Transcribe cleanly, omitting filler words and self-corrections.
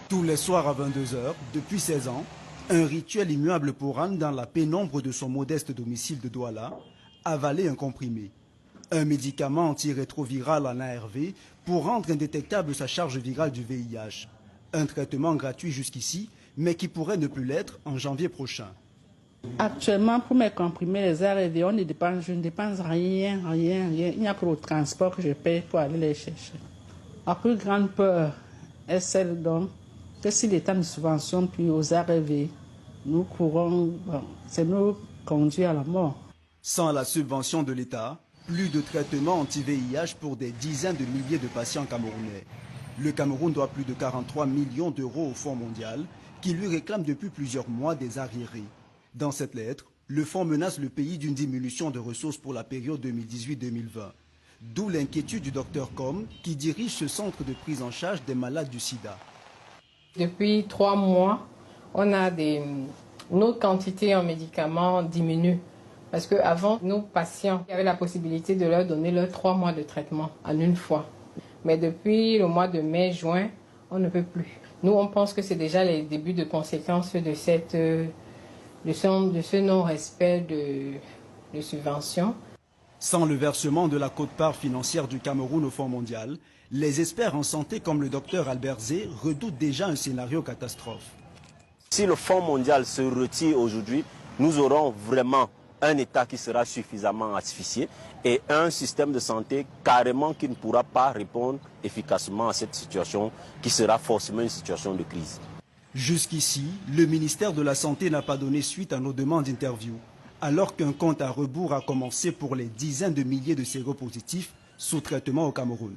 Tous les soirs à 22 h, depuis 16 ans, un rituel immuable pour Anne dans la pénombre de son modeste domicile de Douala, avaler un comprimé. Un médicament antirétroviral en ARV pour rendre indétectable sa charge virale du VIH. Un traitement gratuit jusqu'ici, mais qui pourrait ne plus l'être en janvier prochain. Actuellement, pour mes comprimés, les ARV, je ne dépense rien. Il n'y a que le transport que je paye pour aller les chercher. La plus grande peur est celle donc que si l'État nous subventionne plus aux ARV, nous courons, c'est nous conduire à la mort. Sans la subvention de l'État, plus de traitements anti-VIH pour des dizaines de milliers de patients camerounais. Le Cameroun doit plus de 43 millions d'euros au Fonds mondial, qui lui réclame depuis plusieurs mois des arriérés. Dans cette lettre, le Fonds menace le pays d'une diminution de ressources pour la période 2018-2020. D'où l'inquiétude du Dr Com, qui dirige ce centre de prise en charge des malades du sida. Depuis 3 mois, on a notre quantité en médicaments diminue. Parce qu'avant, nos patients avaient la possibilité de leur donner leurs 3 mois de traitement en une fois. Mais depuis le mois de mai, juin, on ne peut plus. Nous, on pense que c'est déjà les débuts de conséquences de ce non-respect de subventions. Sans le versement de la quote-part financière du Cameroun au Fonds mondial, les experts en santé comme le docteur Albert Zé redoutent déjà un scénario catastrophe. Si le Fonds mondial se retire aujourd'hui, nous aurons vraiment un État qui sera suffisamment asphyxié et un système de santé carrément qui ne pourra pas répondre efficacement à cette situation qui sera forcément une situation de crise. Jusqu'ici, le ministère de la Santé n'a pas donné suite à nos demandes d'interview, alors qu'un compte à rebours a commencé pour les dizaines de milliers de séropositifs sous traitement au Cameroun.